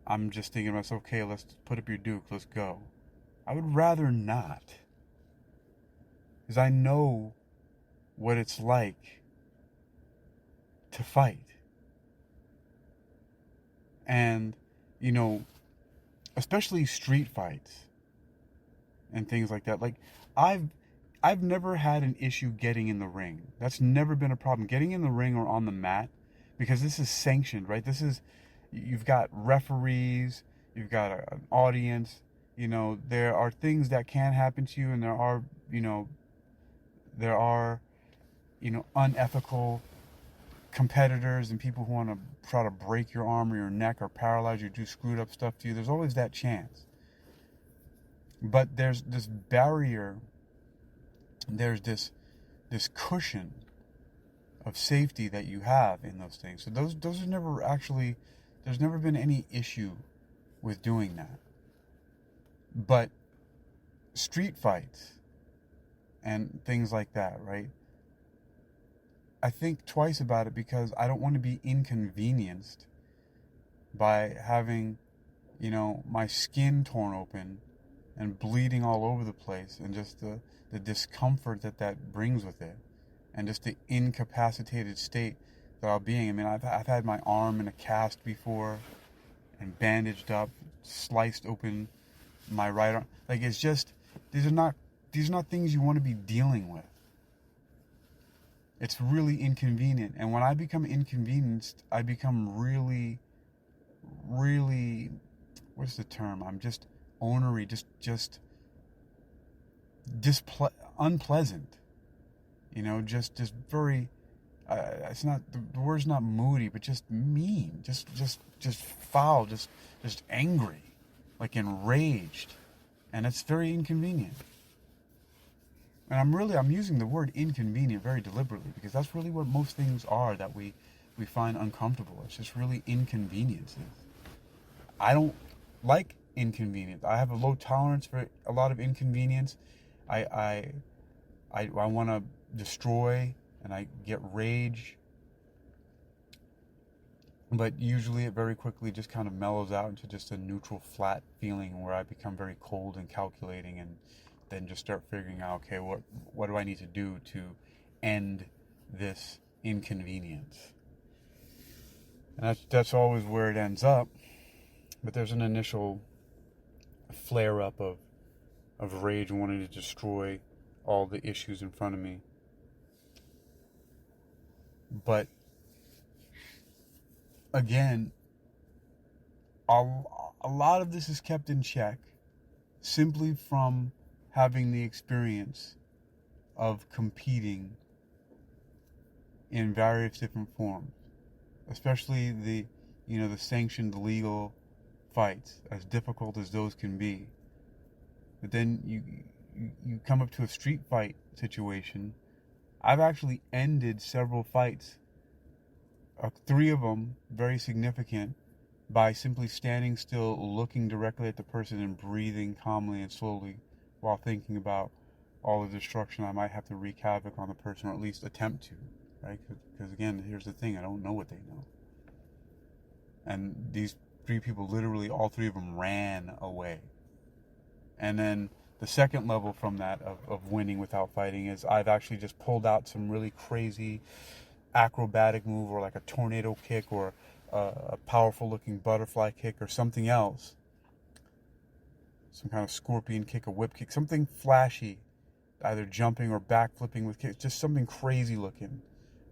I'm just thinking to myself, okay, let's put up your duke, let's go. I would rather not. Because I know what it's like to fight. And, especially street fights and things like that. Like, I've never had an issue getting in the ring. That's never been a problem. Getting in the ring or on the mat, because this is sanctioned, right? You've got referees, you've got an audience, there are things that can happen to you, and there are unethical competitors and people who want to try to break your arm or your neck or paralyze you, do screwed up stuff to you. There's always that chance. But there's this barrier, there's this cushion of safety that you have in those things. So those are never actually, there's never been any issue with doing that. But street fights and things like that, right? I think twice about it because I don't want to be inconvenienced by having, my skin torn open and bleeding all over the place, and just the discomfort that brings with it, and just the incapacitated state that I'll be in. I mean, I've had my arm in a cast before and bandaged up, sliced open my right arm. Like, it's just, these are not things you want to be dealing with. It's really inconvenient. And when I become inconvenienced, I become really, really, what's the term? I'm just ornery, just unpleasant. Just very, it's not, the word's not moody, but just mean, just foul, just angry, like enraged. And it's very inconvenient. And I'm using the word inconvenient very deliberately, because that's really what most things are that we find uncomfortable. It's just really inconveniences. I don't like inconvenience. I have a low tolerance for a lot of inconvenience. I want to destroy, and I get rage. But usually it very quickly just kind of mellows out into just a neutral, flat feeling where I become very cold and calculating, and then just start figuring out, okay, what do I need to do to end this inconvenience? And that's always where it ends up. But there's an initial flare-up of rage and wanting to destroy all the issues in front of me. But again, a lot of this is kept in check simply from having the experience of competing in various different forms, especially the sanctioned legal fights, as difficult as those can be. But then you come up to a street fight situation. I've actually ended several fights, 3 of them very significant, by simply standing still, looking directly at the person, and breathing calmly and slowly while thinking about all the destruction I might have to wreak havoc on the person, or at least attempt to, right? Because again, here's the thing, I don't know what they know. And these 3 people, literally all 3 of them ran away. And then the second level from that of winning without fighting is I've actually just pulled out some really crazy acrobatic move, or like a tornado kick, or a powerful looking butterfly kick, or something else, some kind of scorpion kick, a whip kick, something flashy, either jumping or backflipping with kicks, just something crazy looking,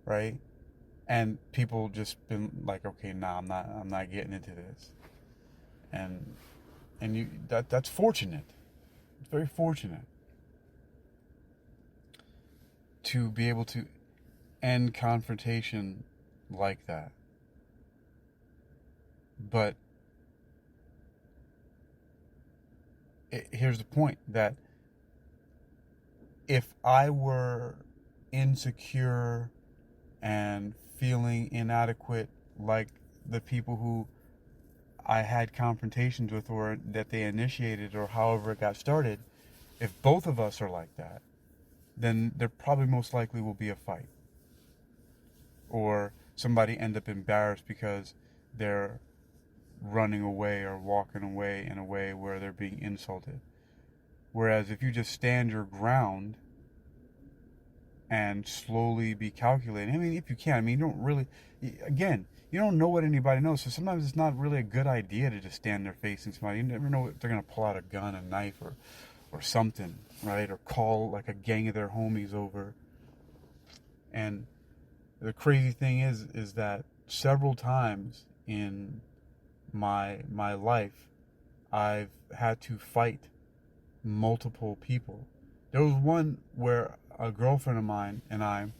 right? And people just been like, okay, nah, I'm not getting into this. And that's fortunate. It's very fortunate to be able to end confrontation like that. But here's the point, that if I were insecure and feeling inadequate like the people who I had confrontations with, or that they initiated, or however it got started, if both of us are like that, then there probably most likely will be a fight. Or somebody end up embarrassed because they're running away or walking away in a way where they're being insulted. Whereas if you just stand your ground and slowly be calculating, I mean, if you can, you don't really, again, you don't know what anybody knows, so sometimes it's not really a good idea to just stand there facing somebody. You never know if they're going to pull out a gun, a knife, or something, right? Or call like a gang of their homies over. And the crazy thing is that several times in my life, I've had to fight multiple people. There was one where a girlfriend of mine and I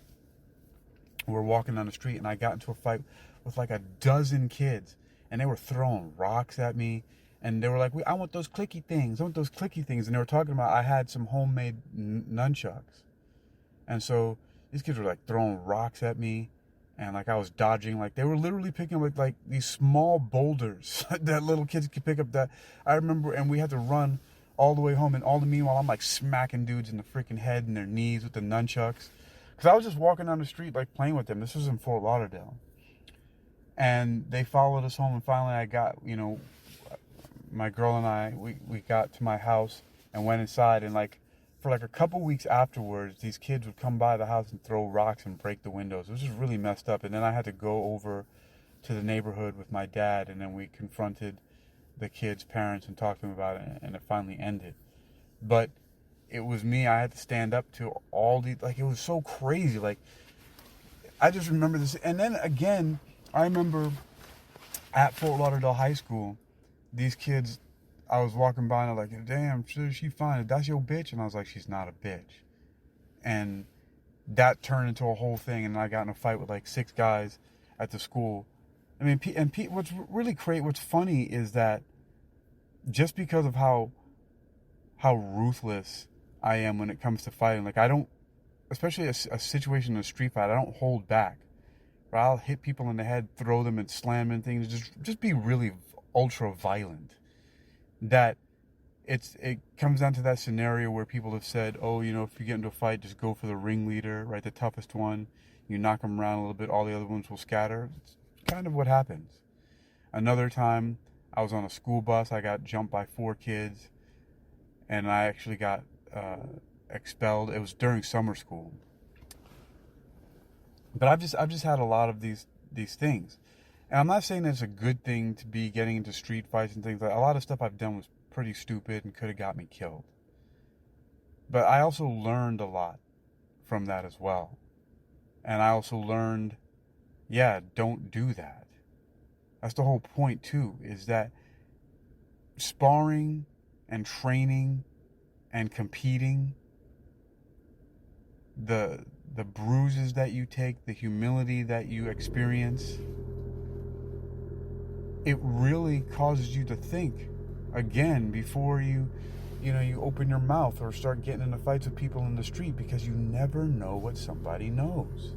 were walking down the street, and I got into a fight with like a dozen kids, and they were throwing rocks at me, and they were like, I want those clicky things, and they were talking about I had some homemade nunchucks. And so these kids were like throwing rocks at me, and like I was dodging, like they were literally picking up like these small boulders that little kids could pick up. That I remember, and we had to run all the way home, and all the meanwhile I'm like smacking dudes in the freaking head and their knees with the nunchucks, because I was just walking down the street like playing with them. This was in Fort Lauderdale, and they followed us home, and finally I got, my girl and I, we got to my house and went inside, and like for like a couple weeks afterwards, these kids would come by the house and throw rocks and break the windows. It was just really messed up. And then I had to go over to the neighborhood with my dad, and then we confronted the kids' parents and talked to them about it, and it finally ended. But it was me. I had to stand up to all these, like, it was so crazy. Like, I just remember this. And then again, I remember at Fort Lauderdale High School, these kids, I was walking by and I was like, damn, she fine. That's your bitch? And I was like, she's not a bitch. And that turned into a whole thing, and I got in a fight with like 6 guys at the school. I mean, what's really great, what's funny is that just because of how ruthless I am when it comes to fighting, like I don't, especially a situation in a street fight, I don't hold back. Or I'll hit people in the head, throw them and slam them and things, just be really ultra violent. That it comes down to that scenario where people have said, oh, if you get into a fight, just go for the ringleader, right, the toughest one. You knock them around a little bit, all the other ones will scatter. It's kind of what happens. Another time, I was on a school bus. I got jumped by 4 kids, and I actually got expelled. It was during summer school. But I've just had a lot of these things. And I'm not saying that it's a good thing to be getting into street fights and things like that. A lot of stuff I've done was pretty stupid and could have got me killed. But I also learned a lot from that as well. And I also learned, don't do that. That's the whole point too, is that sparring and training and competing, the bruises that you take, the humility that you experience, it really causes you to think again before you open your mouth or start getting into fights with people in the street, because you never know what somebody knows.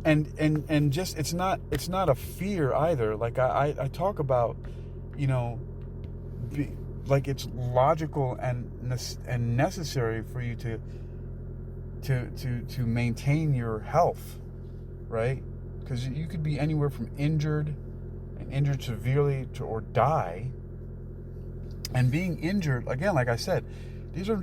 And just it's not a fear either. Like I talk about, like it's logical and necessary for you to maintain your health, right? Because you could be anywhere from injured severely or die. And being injured, again, like I said, these are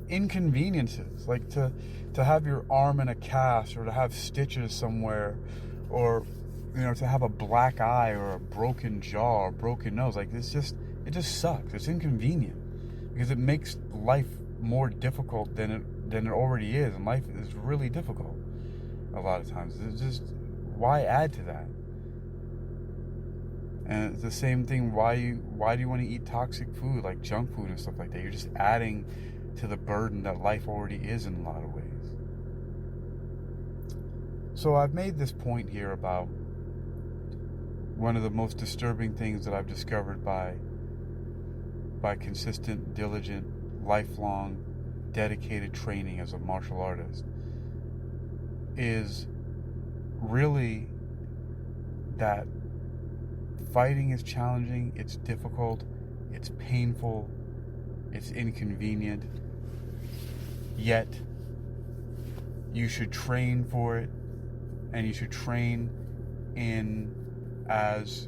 inconveniences. Like to have your arm in a cast, or to have stitches somewhere, or to have a black eye or a broken jaw or broken nose. Like it just sucks. It's inconvenient because it makes life more difficult than it already is, and life is really difficult a lot of times. It's just, why add to that? And it's the same thing. Why do you want to eat toxic food like junk food and stuff like that? You're just adding to the burden that life already is in a lot of ways. So I've made this point here about one of the most disturbing things that I've discovered by consistent, diligent, lifelong, dedicated training as a martial artist is really that fighting is challenging, it's difficult, it's painful, it's inconvenient, yet you should train for it, and you should train in as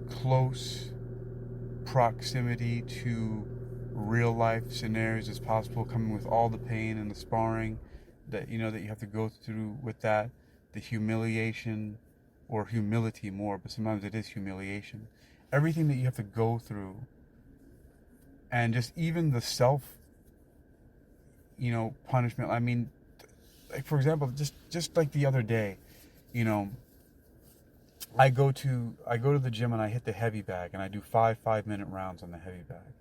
close proximity to real life scenarios as possible, coming with all the pain and the sparring that you have to go through with that, the humiliation, or humility more, but sometimes it is humiliation. Everything that you have to go through, and just even the self, punishment. I mean, like for example, just like the other day, I go to the gym and I hit the heavy bag, and I do 5-minute rounds on the heavy bag.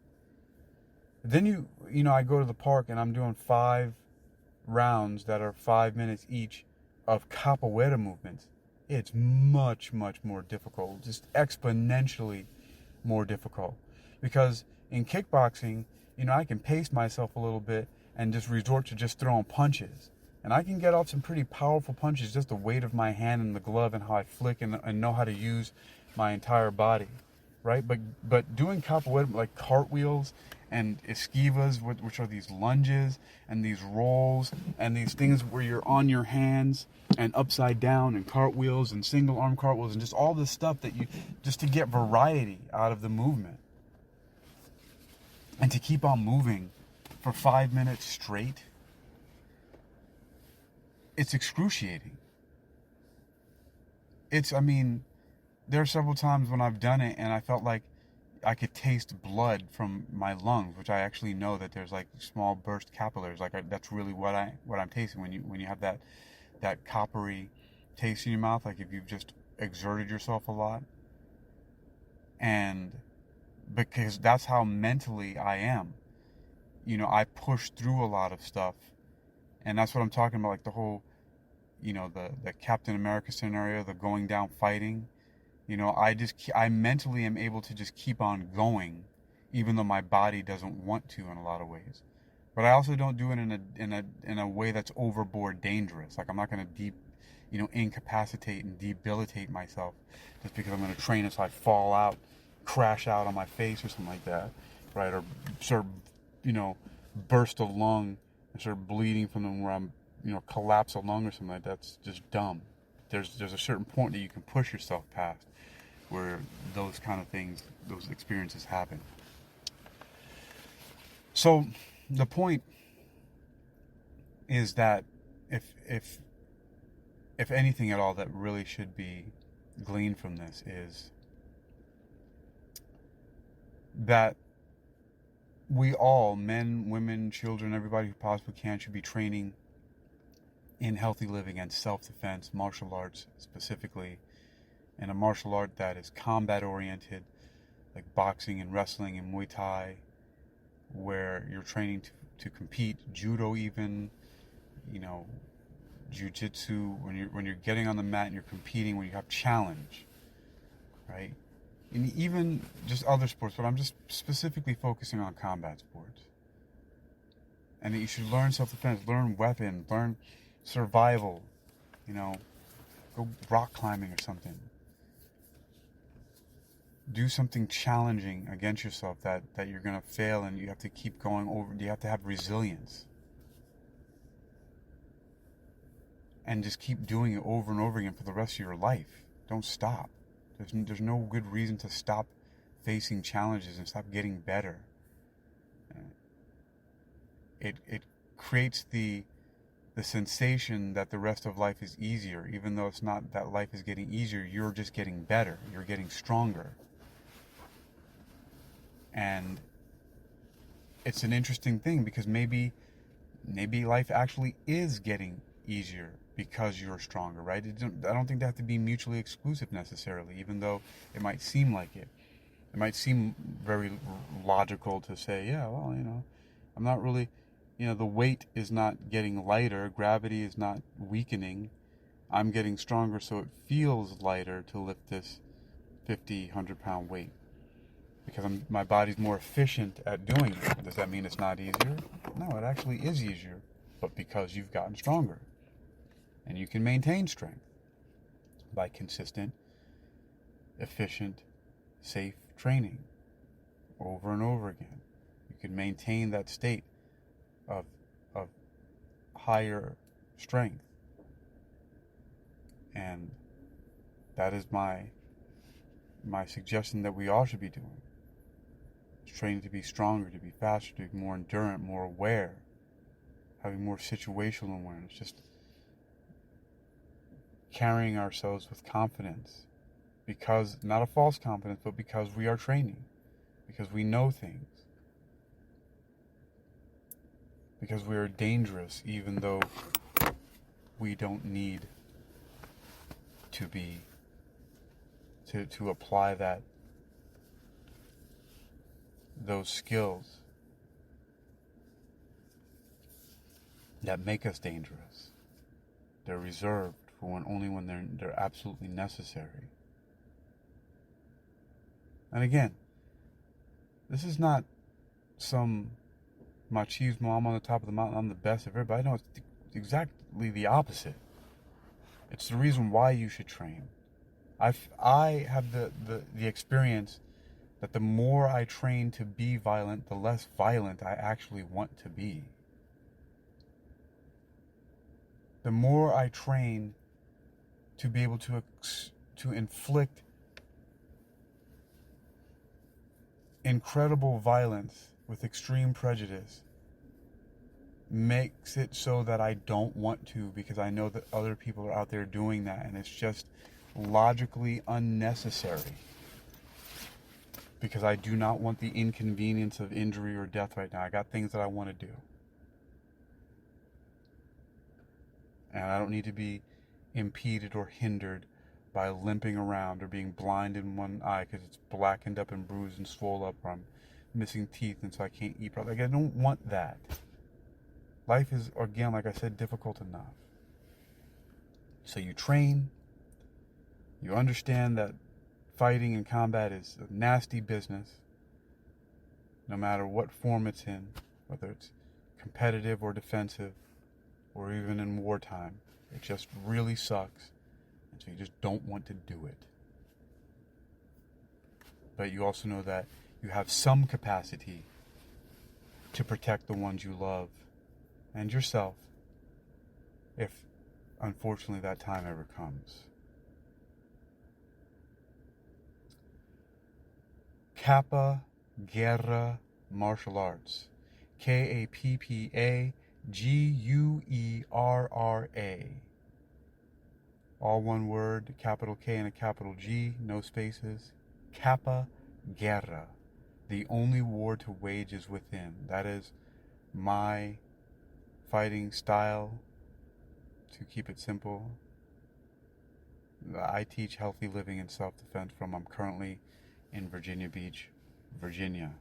Then I go to the park and I'm doing 5 rounds that are 5 minutes each of capoeira movements. It's much, much more difficult, just exponentially more difficult. Because in kickboxing, I can pace myself a little bit and just resort to just throwing punches. And I can get off some pretty powerful punches, just the weight of my hand and the glove and how I flick and know how to use my entire body, right? But doing capoeira, like cartwheels and esquivas, which are these lunges and these rolls and these things where you're on your hands and upside down and cartwheels and single arm cartwheels and just all this stuff that you, just to get variety out of the movement. And to keep on moving for 5 minutes straight, it's excruciating. I mean, there are several times when I've done it and I felt like I could taste blood from my lungs, which I actually know that there's like small burst capillaries. That's really what I'm tasting when you have that coppery taste in your mouth, like if you've just exerted yourself a lot. And because that's how mentally I am. I push through a lot of stuff. And that's what I'm talking about, like the whole, the Captain America scenario, the going down fighting. I mentally am able to just keep on going, even though my body doesn't want to in a lot of ways. But I also don't do it in a way that's overboard dangerous. Like I'm not going to incapacitate and debilitate myself just because I'm going to train until I fall out, crash out on my face or something like that, right? Or sort of, burst a lung and start bleeding from them where I'm, collapse a lung or something like that. That's just dumb. There's a certain point that you can push yourself past where those kind of things, those experiences happen. So the point is that if anything at all that really should be gleaned from this is that we all, men, women, children, everybody who possibly can, should be training in healthy living and self-defense, martial arts specifically, and a martial art that is combat-oriented, like boxing and wrestling and Muay Thai, where you're training to compete, judo even, jiu-jitsu, when you're getting on the mat and you're competing, when you have challenge, right? And even just other sports, but I'm just specifically focusing on combat sports. And that you should learn self-defense, learn weapons, learn survival, go rock climbing or something. Do something challenging against yourself that you're going to fail and you have to keep going over. You have to have resilience. And just keep doing it over and over again for the rest of your life. Don't stop. There's no good reason to stop facing challenges and stop getting better. It creates the sensation that the rest of life is easier, even though it's not that life is getting easier. You're just getting better. You're getting stronger. And it's an interesting thing because maybe life actually is getting easier because you're stronger, right? I don't think they have to be mutually exclusive necessarily, even though it might seem like it. It might seem very logical to say, yeah, well, I'm not really, the weight is not getting lighter, gravity is not weakening, I'm getting stronger, so it feels lighter to lift this 50, 100-pound weight. Because my body's more efficient at doing it. Does that mean it's not easier? No, it actually is easier, but because you've gotten stronger. And you can maintain strength by consistent, efficient, safe training over and over again. You can maintain that state of higher strength. And that is my suggestion that we all should be doing. It's training to be stronger, to be faster, to be more endurant, more aware, having more situational awareness, just carrying ourselves with confidence, because not a false confidence, but because we are training, because we know things, because we are dangerous even though we don't need to be to apply those skills that make us dangerous. They're reserved for only when they're absolutely necessary. And again, this is not some machismo, I'm on the top of the mountain, I'm the best of everybody. No, it's the exact completely the opposite. It's the reason why you should train. I have the experience that the more I train to be violent, the less violent I actually want to be. The more I train to be able to inflict incredible violence with extreme prejudice, makes it so that I don't want to, because I know that other people are out there doing that, and it's just logically unnecessary, because I do not want the inconvenience of injury or death right now. I got things that I want to do, and I don't need to be impeded or hindered by limping around or being blind in one eye because it's blackened up and bruised and swollen up, or I'm missing teeth and so I can't eat properly. Like, I don't want that. Life is, again, like I said, difficult enough. So you train, you understand that fighting and combat is a nasty business, no matter what form it's in, whether it's competitive or defensive, or even in wartime. It just really sucks, and so you just don't want to do it. But you also know that you have some capacity to protect the ones you love and yourself, if unfortunately that time ever comes. Kappa Guerra Martial Arts. KAPPAGUERRA. All one word, capital K and a capital G, no spaces. Kappa Guerra. The only war to wage is within. That is my fighting style, to keep it simple. I teach healthy living and self-defense I'm currently in Virginia Beach, Virginia.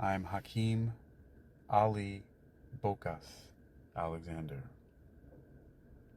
I'm Hakeem Ali-Bocas Alexander.